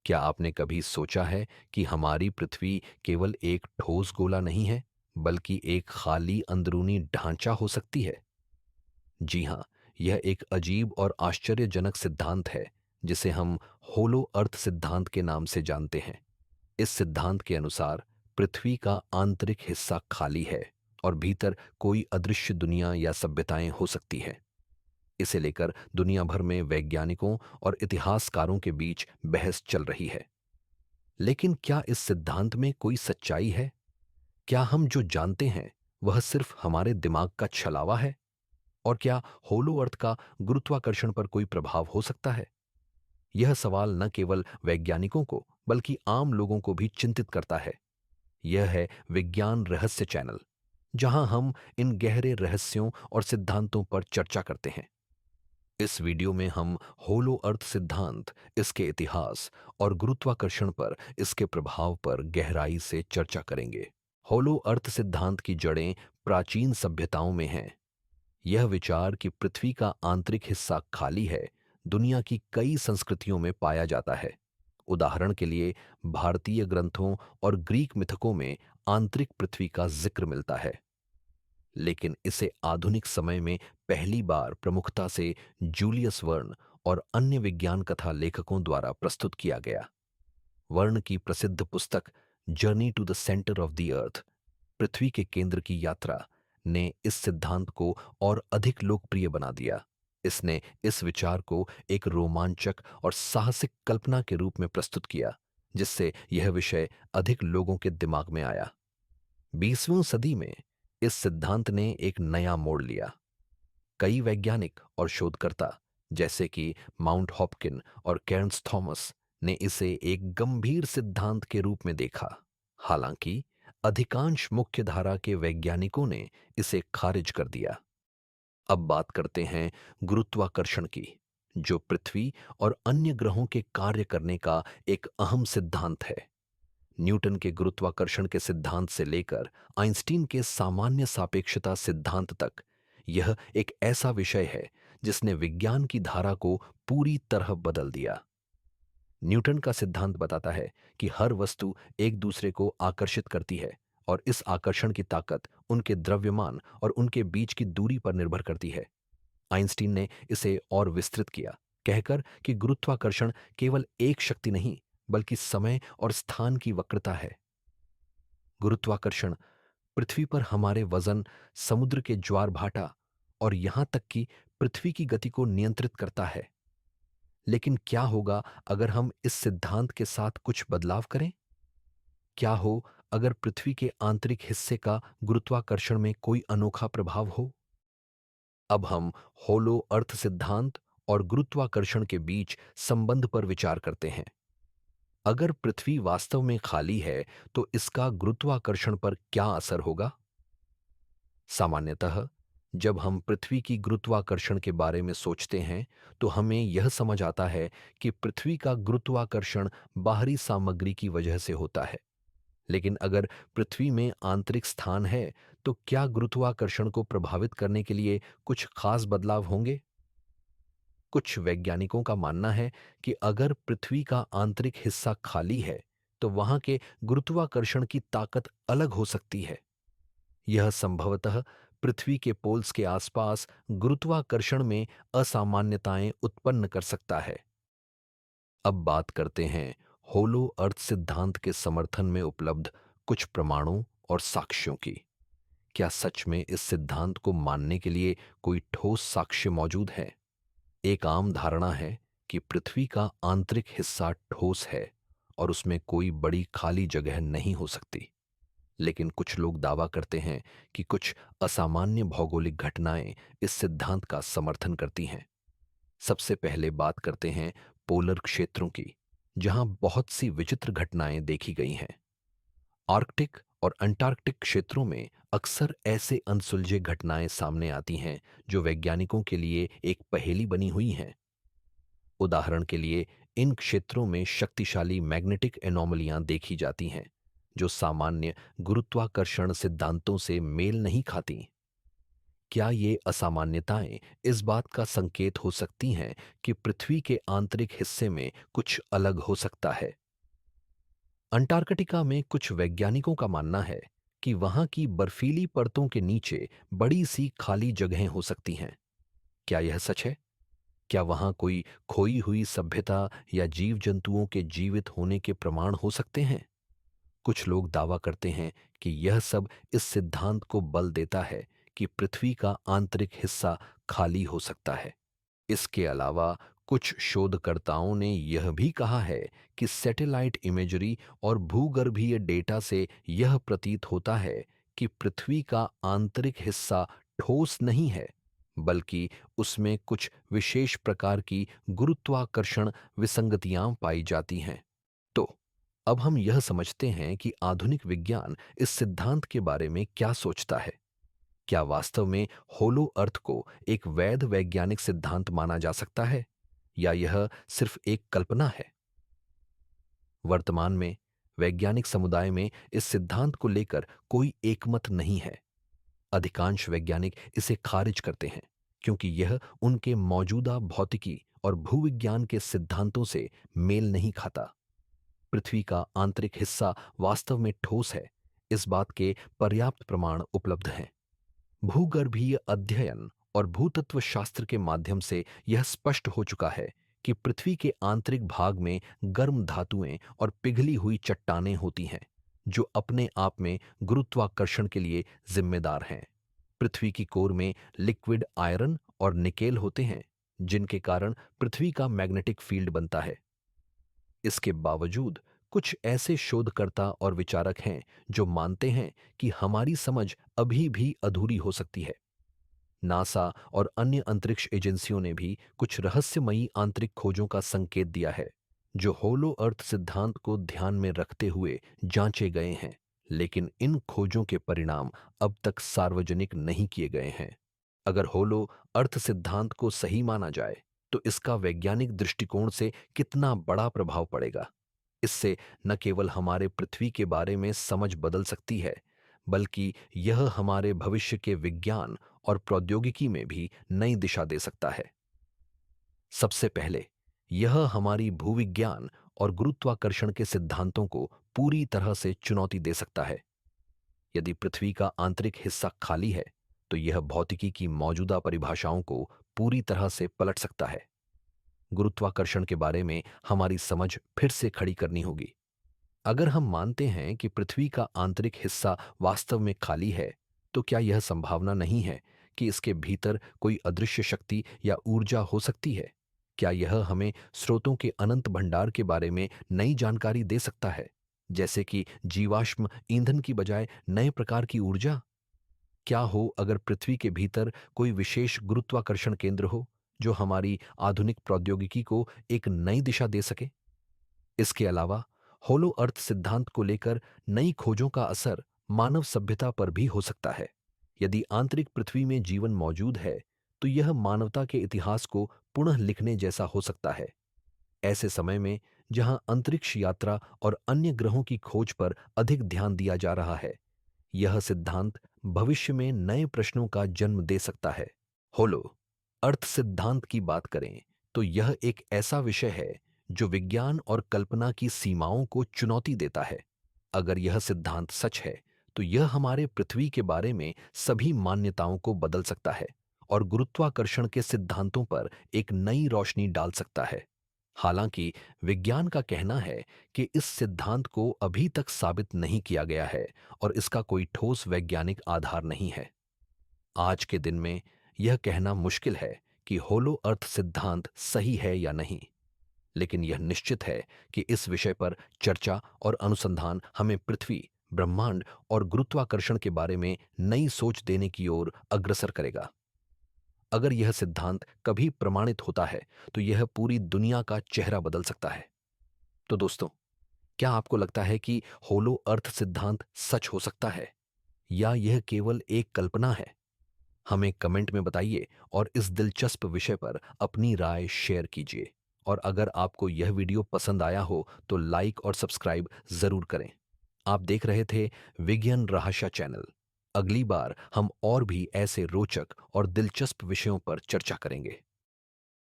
क्या आपने कभी सोचा है कि हमारी पृथ्वी केवल एक ठोस गोला नहीं है, बल्कि एक खाली अंदरूनी ढांचा हो सकती है? जी हाँ, यह एक अजीब और आश्चर्यजनक सिद्धांत है, जिसे हम होलो अर्थ सिद्धांत के नाम से जानते हैं। इस सिद्धांत के अनुसार पृथ्वी का आंतरिक हिस्सा खाली है और भीतर कोई अदृश्य दुनिया या सभ्यताएं हो सकती हैं। इसे लेकर दुनिया भर में वैज्ञानिकों और इतिहासकारों के बीच बहस चल रही है। लेकिन क्या इस सिद्धांत में कोई सच्चाई है? क्या हम जो जानते हैं वह सिर्फ हमारे दिमाग का छलावा है? और क्या होलो अर्थ का गुरुत्वाकर्षण पर कोई प्रभाव हो सकता है? यह सवाल न केवल वैज्ञानिकों को बल्कि आम लोगों को भी चिंतित करता है। यह है विज्ञान रहस्य चैनल, जहां हम इन गहरे रहस्यों और सिद्धांतों पर चर्चा करते हैं। इस वीडियो में हम होलो अर्थ सिद्धांत, इसके इतिहास और गुरुत्वाकर्षण पर इसके प्रभाव पर गहराई से चर्चा करेंगे। होलो अर्थ सिद्धांत की जड़ें प्राचीन सभ्यताओं में हैं। यह विचार कि पृथ्वी का आंतरिक हिस्सा खाली है, दुनिया की कई संस्कृतियों में पाया जाता है। उदाहरण के लिए, भारतीय ग्रंथों और ग्रीक मिथकों में आंतरिक पृथ्वी का जिक्र मिलता है। लेकिन इसे आधुनिक समय में पहली बार प्रमुखता से जूलियस वर्न और अन्य विज्ञान कथा लेखकों द्वारा प्रस्तुत किया गया। वर्न की प्रसिद्ध पुस्तक journey to the centre of the earth, पृथ्वी के केंद्र की यात्रा, ने इस सिद्धांत को और अधिक लोकप्रिय बना दिया। इसने इस विचार को एक रोमांचक और साहसिक कल्पना के रूप में प्रस्तुत किया, जिससे यह विषय अधिक लोगों के दिमाग में आया। 20वीं सदी में इस सिद्धांत ने एक नया मोड़ लिया। कई वैज्ञानिक और शोधकर्ता, जैसे कि माउंट हॉपकिन और केर्न्स थॉमस, ने इसे एक गंभीर सिद्धांत के रूप में देखा। हालांकि अधिकांश मुख्य धारा के वैज्ञानिकों ने इसे खारिज कर दिया। अब बात करते हैं गुरुत्वाकर्षण की, जो पृथ्वी और अन्य ग्रहों के कार्य करने का एक अहम सिद्धांत है। न्यूटन के गुरुत्वाकर्षण के सिद्धांत से लेकर आइंस्टीन के सामान्य सापेक्षता सिद्धांत तक, यह एक ऐसा विषय है जिसने विज्ञान की धारा को पूरी तरह बदल दिया। न्यूटन का सिद्धांत बताता है कि हर वस्तु एक दूसरे को आकर्षित करती है और इस आकर्षण की ताकत उनके द्रव्यमान और उनके बीच की दूरी पर निर्भर करती है। आइंस्टीन ने इसे और विस्तृत किया, कहकर कि गुरुत्वाकर्षण केवल एक शक्ति नहीं, बल्कि समय और स्थान की वक्रता है। गुरुत्वाकर्षण पृथ्वी पर हमारे वजन, समुद्र के ज्वार भाटा और यहां तक कि पृथ्वी की गति को नियंत्रित करता है। लेकिन क्या होगा अगर हम इस सिद्धांत के साथ कुछ बदलाव करें? क्या हो अगर पृथ्वी के आंतरिक हिस्से का गुरुत्वाकर्षण में कोई अनोखा प्रभाव हो? अब हम होलो अर्थ सिद्धांत और गुरुत्वाकर्षण के बीच संबंध पर विचार करते हैं। अगर पृथ्वी वास्तव में खाली है, तो इसका गुरुत्वाकर्षण पर क्या असर होगा? सामान्यतः जब हम पृथ्वी की गुरुत्वाकर्षण के बारे में सोचते हैं, तो हमें यह समझ आता है कि पृथ्वी का गुरुत्वाकर्षण बाहरी सामग्री की वजह से होता है। लेकिन अगर पृथ्वी में आंतरिक स्थान है, तो क्या गुरुत्वाकर्षण को प्रभावित करने के लिए कुछ खास बदलाव होंगे? कुछ वैज्ञानिकों का मानना है कि अगर पृथ्वी का आंतरिक हिस्सा खाली है, तो वहां के गुरुत्वाकर्षण की ताकत अलग हो सकती है। यह संभवतः पृथ्वी के पोल्स के आसपास गुरुत्वाकर्षण में असामान्यताएं उत्पन्न कर सकता है। अब बात करते हैं होलो अर्थ सिद्धांत के समर्थन में उपलब्ध कुछ प्रमाणों और साक्ष्यों की। क्या सच में इस सिद्धांत को मानने के लिए कोई ठोस साक्ष्य मौजूद है? एक आम धारणा है कि पृथ्वी का आंतरिक हिस्सा ठोस है और उसमें कोई बड़ी खाली जगह नहीं हो सकती। लेकिन कुछ लोग दावा करते हैं कि कुछ असामान्य भौगोलिक घटनाएं इस सिद्धांत का समर्थन करती हैं। सबसे पहले बात करते हैं पोलर क्षेत्रों की, जहां बहुत सी विचित्र घटनाएं देखी गई हैं। आर्कटिक और अंटार्कटिक क्षेत्रों में अक्सर ऐसे अनसुलझे घटनाएं सामने आती हैं जो वैज्ञानिकों के लिए एक पहेली बनी हुई हैं। उदाहरण के लिए, इन क्षेत्रों में शक्तिशाली मैग्नेटिक एनोमलियां देखी जाती हैं, जो सामान्य गुरुत्वाकर्षण सिद्धांतों से मेल नहीं खाती। क्या ये असामान्यताएं इस बात का संकेत हो सकती हैं कि पृथ्वी के आंतरिक हिस्से में कुछ अलग हो सकता है? अंटार्कटिका में कुछ वैज्ञानिकों का मानना है कि वहां की बर्फीली परतों के नीचे बड़ी सी खाली जगहें हो सकती हैं। क्या यह सच है? क्या वहां कोई खोई हुई सभ्यता या जीव जंतुओं के जीवित होने के प्रमाण हो सकते हैं? कुछ लोग दावा करते हैं कि यह सब इस सिद्धांत को बल देता है कि पृथ्वी का आंतरिक हिस्सा खाली हो सकता है। इसके अलावा कुछ शोधकर्ताओं ने यह भी कहा है कि सैटेलाइट इमेजरी और भूगर्भीय डेटा से यह प्रतीत होता है कि पृथ्वी का आंतरिक हिस्सा ठोस नहीं है, बल्कि उसमें कुछ विशेष प्रकार की गुरुत्वाकर्षण विसंगतियां पाई जाती हैं। तो अब हम यह समझते हैं कि आधुनिक विज्ञान इस सिद्धांत के बारे में क्या सोचता है। क्या वास्तव में होलो अर्थ को एक वैध वैज्ञानिक सिद्धांत माना जा सकता है, या यह सिर्फ एक कल्पना है? वर्तमान में वैज्ञानिक समुदाय में इस सिद्धांत को लेकर कोई एकमत नहीं है। अधिकांश वैज्ञानिक इसे खारिज करते हैं क्योंकि यह उनके मौजूदा भौतिकी और भूविज्ञान के सिद्धांतों से मेल नहीं खाता। पृथ्वी का आंतरिक हिस्सा वास्तव में ठोस है, इस बात के पर्याप्त प्रमाण उपलब्ध हैं। भूगर्भीय अध्ययन और भूतत्व शास्त्र के माध्यम से यह स्पष्ट हो चुका है कि पृथ्वी के आंतरिक भाग में गर्म धातुएं और पिघली हुई चट्टानें होती हैं, जो अपने आप में गुरुत्वाकर्षण के लिए जिम्मेदार हैं। पृथ्वी की कोर में लिक्विड आयरन और निकेल होते हैं, जिनके कारण पृथ्वी का मैग्नेटिक फील्ड बनता है। इसके बावजूद कुछ ऐसे शोधकर्ता और विचारक हैं जो मानते हैं कि हमारी समझ अभी भी अधूरी हो सकती है। नासा और अन्य अंतरिक्ष एजेंसियों ने भी कुछ रहस्यमयी आंतरिक खोजों का संकेत दिया है, जो होलो अर्थ सिद्धांत को ध्यान में रखते हुए जांचे गए हैं, लेकिन इन खोजों के परिणाम अब तक सार्वजनिक नहीं किए गए हैं। अगर होलो अर्थ सिद्धांत को सही माना जाए, तो इसका वैज्ञानिक दृष्टिकोण से कितना बड़ा प्रभाव पड़ेगा। इससे न केवल हमारे पृथ्वी के बारे में समझ बदल सकती है, बल्कि यह हमारे भविष्य के विज्ञान और प्रौद्योगिकी में भी नई दिशा दे सकता है। सबसे पहले, यह हमारी भूविज्ञान और गुरुत्वाकर्षण के सिद्धांतों को पूरी तरह से चुनौती दे सकता है। यदि पृथ्वी का आंतरिक हिस्सा खाली है, तो यह भौतिकी की मौजूदा परिभाषाओं को पूरी तरह से पलट सकता है। गुरुत्वाकर्षण के बारे में हमारी समझ फिर से खड़ी करनी होगी। अगर हम मानते हैं कि पृथ्वी का आंतरिक हिस्सा वास्तव में खाली है, तो क्या यह संभावना नहीं है कि इसके भीतर कोई अदृश्य शक्ति या ऊर्जा हो सकती है? क्या यह हमें स्रोतों के अनंत भंडार के बारे में नई जानकारी दे सकता है, जैसे कि जीवाश्म ईंधन की बजाय नए प्रकार की ऊर्जा? क्या हो अगर पृथ्वी के भीतर कोई विशेष गुरुत्वाकर्षण केंद्र हो, जो हमारी आधुनिक प्रौद्योगिकी को एक नई दिशा दे सके? इसके अलावा होलो अर्थ सिद्धांत को लेकर नई खोजों का असर मानव सभ्यता पर भी हो सकता है। यदि आंतरिक पृथ्वी में जीवन मौजूद है, तो यह मानवता के इतिहास को पुनः लिखने जैसा हो सकता है। ऐसे समय में जहां अंतरिक्ष यात्रा और अन्य ग्रहों की खोज पर अधिक ध्यान दिया जा रहा है, यह सिद्धांत भविष्य में नए प्रश्नों का जन्म दे सकता है। होलो अर्थ सिद्धांत की बात करें, तो यह एक ऐसा विषय है जो विज्ञान और कल्पना की सीमाओं को चुनौती देता है। अगर यह सिद्धांत सच है, तो यह हमारे पृथ्वी के बारे में सभी मान्यताओं को बदल सकता है और गुरुत्वाकर्षण के सिद्धांतों पर एक नई रोशनी डाल सकता है। हालांकि विज्ञान का कहना है कि इस सिद्धांत को अभी तक साबित नहीं किया गया है और इसका कोई ठोस वैज्ञानिक आधार नहीं है। आज के दिन में यह कहना मुश्किल है कि होलो अर्थ सिद्धांत सही है या नहीं, लेकिन यह निश्चित है कि इस विषय पर चर्चा और अनुसंधान हमें पृथ्वी, ब्रह्मांड और गुरुत्वाकर्षण के बारे में नई सोच देने की ओर अग्रसर करेगा। अगर यह सिद्धांत कभी प्रमाणित होता है, तो यह पूरी दुनिया का चेहरा बदल सकता है। तो दोस्तों, क्या आपको लगता है कि होलो अर्थ सिद्धांत सच हो सकता है, या यह केवल एक कल्पना है? हमें कमेंट में बताइए और इस दिलचस्प विषय पर अपनी राय शेयर कीजिए। और अगर आपको यह वीडियो पसंद आया हो, तो लाइक और सब्सक्राइब जरूर करें। आप देख रहे थे विज्ञान रहस्य चैनल। अगली बार हम और भी ऐसे रोचक और दिलचस्प विषयों पर चर्चा करेंगे।